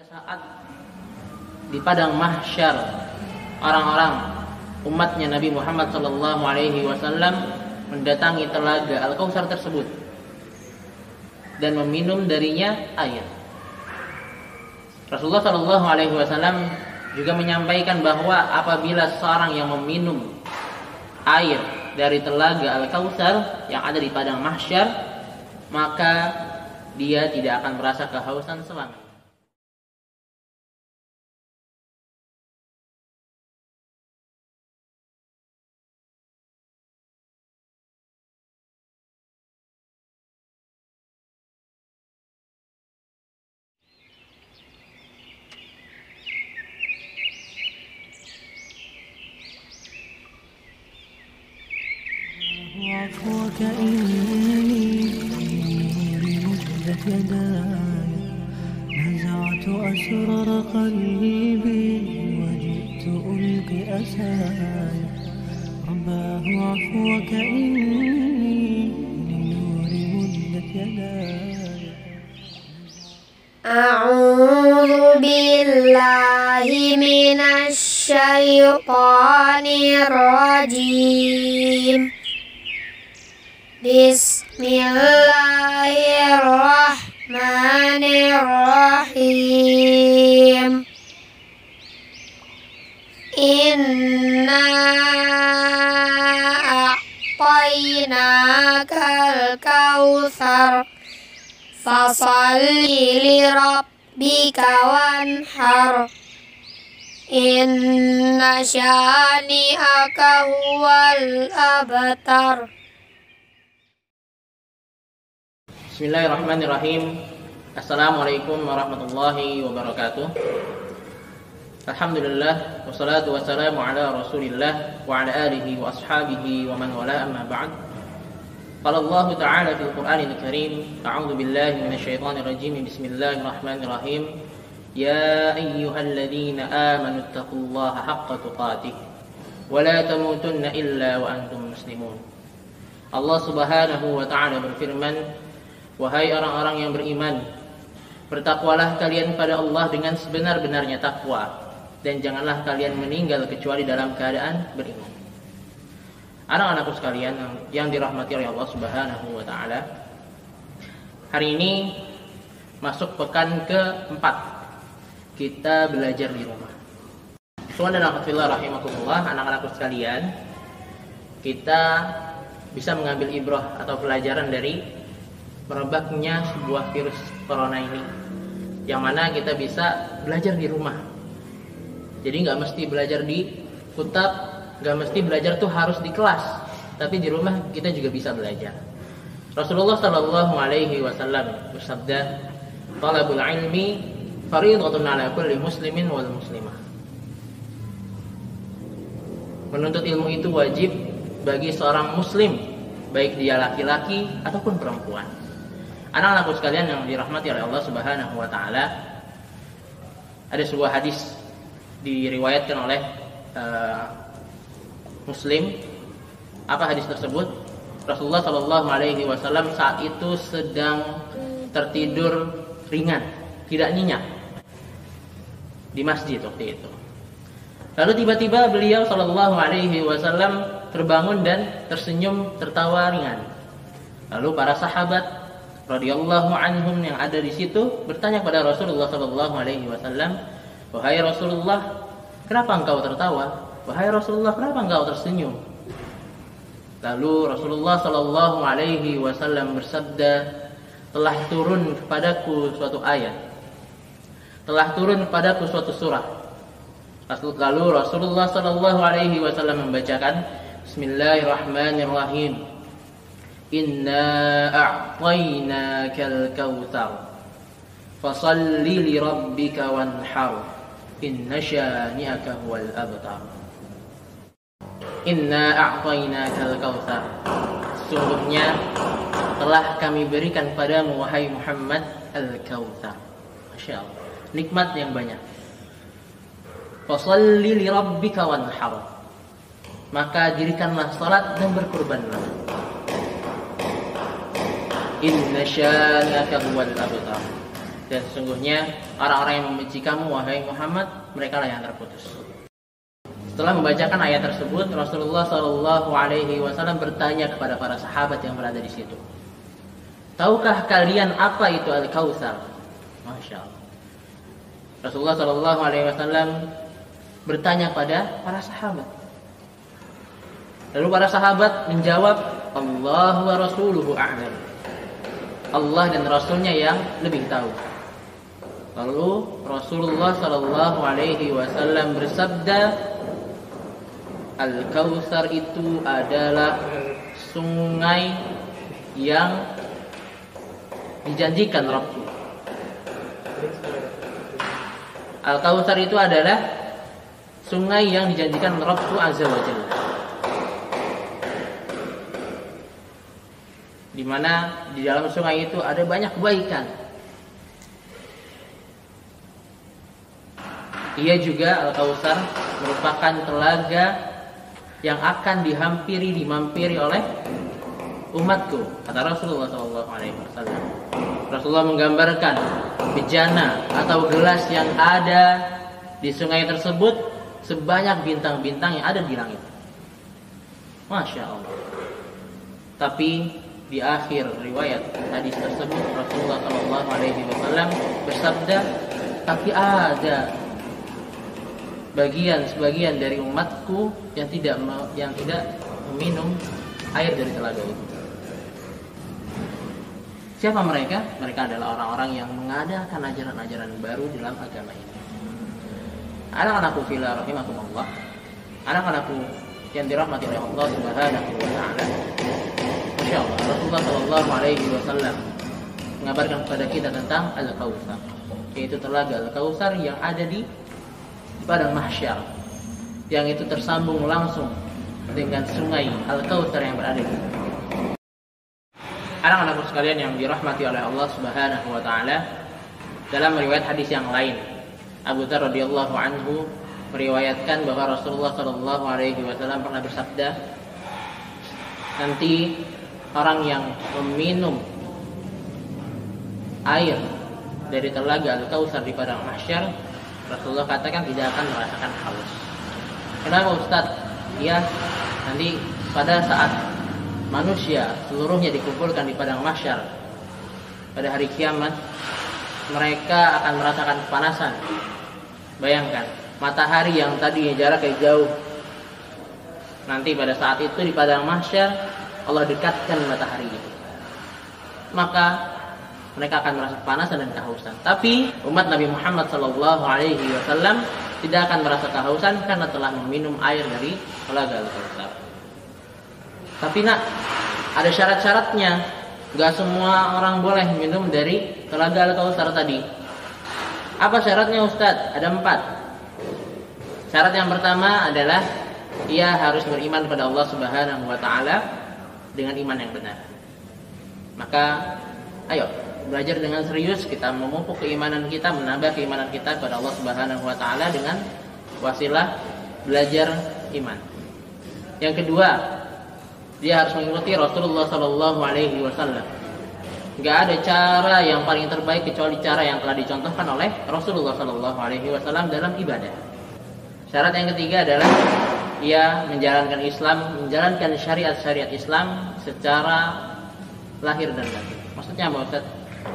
Saat di padang mahsyar orang-orang umatnya Nabi Muhammad SAW mendatangi telaga Al-Kautsar tersebut dan meminum darinya air. Rasulullah SAW juga menyampaikan bahwa apabila seorang yang meminum air dari telaga Al-Kautsar yang ada di padang mahsyar, maka dia tidak akan merasa kehausan selamanya. عفوك إني مدت يداي نزعت أسرار قلبي وجئت ألقي أساي رباه عفوك إني لنور مدت يداي أعوذ بالله من الشيطان الرجيم بسم الله الرحمن الرحيم إنا أعطيناك الكوثر فصل لربك وانحر إن شانئك هو الأبتر. Bismillahirrahmanirrahim. Assalamualaikum warahmatullahi wabarakatuh. Alhamdulillah, wassalatu wassalamu ala rasulillah wa ala alihi wa ashabihi wa man wala, amma ba'd. Qala Allah ta'ala fil Qur'anil Karim, a'udzu billahi minasyaitonir rajim. Bismillahirrahmanirrahim. Ya ayyuhalladzina amanu taqullaha haqqa tuqatih wa la tamutunna illa wa antum muslimun. Allah Subhanahu wa ta'ala berfirman, wahai orang-orang yang beriman, bertakwalah kalian pada Allah dengan sebenar-benarnya takwa, dan janganlah kalian meninggal kecuali dalam keadaan beriman. Anak-anakku sekalian yang dirahmati oleh Allah Subhanahu wa ta'ala, hari ini masuk pekan keempat kita belajar di rumah. Tuhan dan alhamdulillah rahimakumullah, anak-anakku sekalian, kita bisa mengambil ibrah atau pelajaran dari merebaknya sebuah virus corona ini, yang mana kita bisa belajar di rumah. Jadi nggak mesti belajar di kutab, nggak mesti belajar tuh harus di kelas, tapi di rumah kita juga bisa belajar. Rasulullah SAW bersabda, "Talabul ilmi fariidatun 'ala kulli muslimin wal muslimah." Menuntut ilmu itu wajib bagi seorang muslim, baik dia laki-laki ataupun perempuan. Anak-anakku sekalian yang dirahmati oleh Allah Subhanahu wa ta'ala, ada sebuah hadis diriwayatkan oleh Muslim. Apa hadis tersebut? Rasulullah SAW saat itu sedang tertidur ringan, tidak nyenyak di masjid waktu itu. Lalu tiba-tiba beliau SAW terbangun dan tersenyum tertawa ringan. Lalu para sahabat radhiyallahu anhum yang ada di situ bertanya kepada Rasulullah SAW, wahai Rasulullah, kenapa engkau tertawa? Wahai Rasulullah, kenapa engkau tersenyum? Lalu Rasulullah SAW bersabda, telah turun kepadaku suatu ayat, telah turun kepadaku suatu surah. Lalu Rasulullah SAW membacakan, Bismillahirrahmanirrahim. Inna a'tainakal kautsar fasalli li rabbika wanhar inna syani'aka huwal abtar. Inna a'tainakal kautsar, sungguhnya telah kami berikan padamu wahai Muhammad al-kautsar. Masya Allah, nikmat yang banyak. Fasalli li rabbika wanhar, maka dirikanlah salat dan berkurbanlah. Inna syani'aka huwal abtar, Dan sesungguhnya orang-orang yang membenci kamu wahai Muhammad, mereka lah yang terputus. Setelah membacakan ayat tersebut, Rasulullah SAW bertanya kepada para sahabat yang berada di situ, tahukah kalian apa itu Al-Kautsar? Masya Allah. Rasulullah SAW bertanya pada para sahabat. Lalu para sahabat menjawab, Allah wa rasuluhu a'lam. Allah dan Rasulnya yang lebih tahu. Lalu Rasulullah SAW bersabda, Al-Kautsar itu adalah sungai yang dijanjikan Rabbku. Al-Kautsar itu adalah sungai yang dijanjikan Rabbku Azza wa Jalla, di mana di dalam sungai itu ada banyak kebaikan. Ia juga Al-Kautsar merupakan telaga yang akan dimampiri oleh umatku, kata Rasulullah SAW. Rasulullah menggambarkan bejana atau gelas yang ada di sungai tersebut sebanyak bintang-bintang yang ada di langit. Masya Allah. Tapi di akhir riwayat hadis tersebut Rasulullah SAW bersabda, tapi ada sebagian dari umatku yang tidak meminum air dari telaga itu. Siapa mereka? Mereka adalah orang-orang yang mengadakan ajaran-ajaran baru dalam agama ini. Anak-anakku fillah rahimakumullah, anak-anakku yang dirahmati oleh Allah Subhanahu wa taala. Masyaallah, Rasulullah SAW mengabarkan kepada kita tentang Al-Kautsar, yaitu telaga Al-Kautsar yang ada di padang mahsyar, yang itu tersambung langsung dengan sungai Al-Kautsar yang berada di sana. Anak-anakku sekalian yang dirahmati oleh Allah Subhanahu wa taala, dalam riwayat hadis yang lain, Abu Dzar radhiyallahu anhu meriwayatkan bahwa Rasulullah SAW pernah bersabda, nanti orang yang meminum air dari telaga Al-Kautsar di padang mahsyar, Rasulullah katakan tidak akan merasakan haus. Kenapa Ustaz? Ya, nanti pada saat manusia seluruhnya dikumpulkan di padang mahsyar pada hari kiamat, mereka akan merasakan kepanasan. Bayangkan, matahari yang tadinya jaraknya jauh, nanti pada saat itu di padang mahsyar Allah dekatkan matahari itu, maka mereka akan merasa kepanasan dan kehausan. Tapi umat Nabi Muhammad SAW tidak akan merasa kehausan karena telah meminum air dari telaga Al-Kautsar. Tapi ada syarat-syaratnya. Gak semua orang boleh minum dari telaga Al-Kautsar tadi. Apa syaratnya Ustadz? Ada 4. Syarat yang pertama adalah ia harus beriman kepada Allah Subhanahu wa taala dengan iman yang benar. Maka ayo belajar dengan serius, kita memupuk keimanan kita, menambah keimanan kita kepada Allah Subhanahu wa taala dengan wasilah belajar iman. Yang kedua, dia harus mengikuti Rasulullah SAW. Gak ada cara yang paling terbaik kecuali cara yang telah dicontohkan oleh Rasulullah SAW dalam ibadah. Syarat yang ketiga adalah ia menjalankan Islam, menjalankan syariat-syariat Islam secara lahir dan batin. Maksudnya apa Ustaz?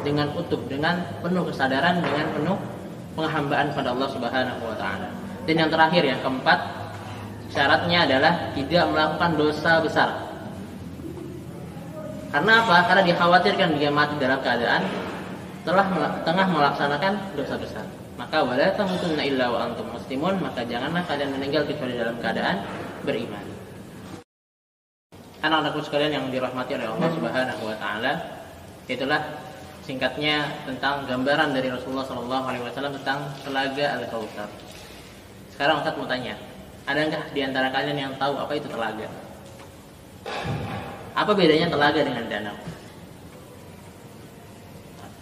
Dengan utuh, dengan penuh kesadaran, dengan penuh penghambaan pada Allah Subhanahu wa taala. Dan yang terakhir, yang keempat, syaratnya adalah tidak melakukan dosa besar. Karena apa? Karena dikhawatirkan dia mati dalam keadaan tengah melaksanakan dosa besar. Maka wala tamutunna illa wa antum muslimun, maka janganlah kalian meninggal kecuali dalam keadaan beriman. Anak-anakku sekalian yang dirahmati oleh Allah Subhanahu wa taala, itulah singkatnya tentang gambaran dari Rasulullah SAW tentang telaga Al-Kautsar. Sekarang Ustaz mau tanya, adakah di antara kalian yang tahu apa itu telaga? Apa bedanya telaga dengan danau?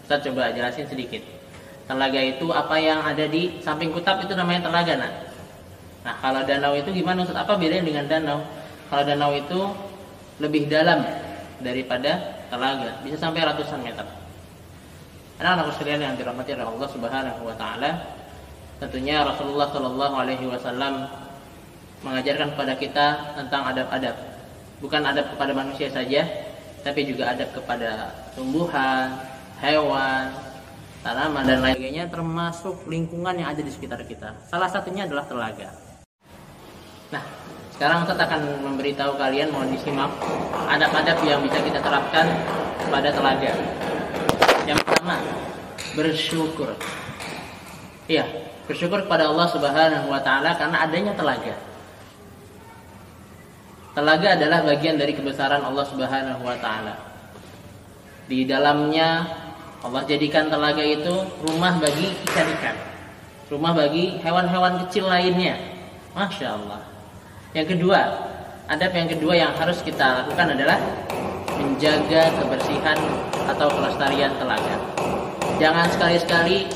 Ustaz coba jelasin sedikit. Telaga itu apa yang ada di samping kutub itu namanya telaga. Nah, kalau danau itu gimana Ustaz? Apa bedanya dengan danau? Kalau danau itu lebih dalam daripada telaga, bisa sampai ratusan meter. Anak-anak sekalian yang dirahmati oleh Allah Subhanahu wa taala, tentunya Rasulullah Shallallahu alaihi wasallam mengajarkan kepada kita tentang adab-adab. Bukan adab kepada manusia saja, tapi juga adab kepada tumbuhan, hewan, tanaman dan lain sebagainya, termasuk lingkungan yang ada di sekitar kita. Salah satunya adalah telaga. Nah, sekarang Ustaz akan memberitahu kalian, mohon disimak adab-adab yang bisa kita terapkan pada telaga. Yang pertama, bersyukur. Iya, bersyukur kepada Allah Subhanahu wa taala karena adanya telaga. Telaga adalah bagian dari kebesaran Allah Subhanahu wa taala. Di dalamnya Allah jadikan telaga itu rumah bagi ikan-ikan, rumah bagi hewan-hewan kecil lainnya. Masya Allah. Yang kedua, adab yang kedua yang harus kita lakukan adalah menjaga kebersihan atau kelestarian telaga. Jangan sekali-sekali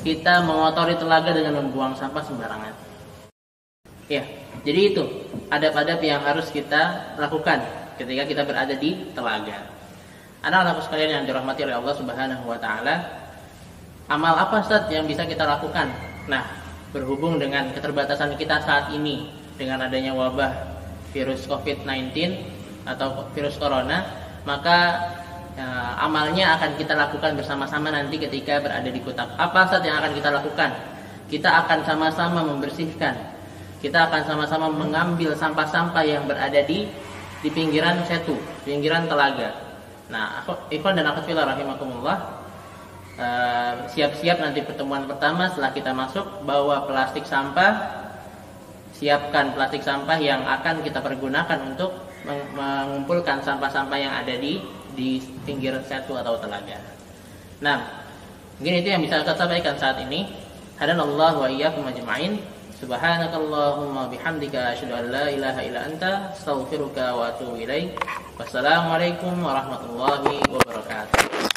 kita mengotori telaga dengan membuang sampah sembarangan. Ya, jadi itu adab-adab yang harus kita lakukan ketika kita berada di telaga. Anak-anak sekalian yang dirahmati oleh Allah Subhanahu wa taala, amal apa Ustaz yang bisa kita lakukan? Nah, berhubung dengan keterbatasan kita saat ini dengan adanya wabah virus COVID-19 atau virus corona, maka amalnya akan kita lakukan bersama-sama nanti ketika berada di kota. Apa Ustaz yang akan kita lakukan? Kita akan sama-sama membersihkan. Kita akan sama-sama mengambil sampah-sampah yang berada di pinggiran setu, pinggiran telaga. Nah, ikhwan dan akhwat fillah rahimakumullah, siap-siap nanti pertemuan pertama setelah kita masuk, bawa plastik sampah, siapkan plastik sampah yang akan kita pergunakan untuk mengumpulkan sampah-sampah yang ada di pinggir setu atau telaga. Nah, mungkin itu yang bisa saya sampaikan saat ini. Hadanallahu wa iyyakum ajma'in. Subhanakallahumma bihamdika asyhadu an la ilaha illa anta astaghfiruka wa atubu ilaik. Wassalamualaikum warahmatullahi wabarakatuh.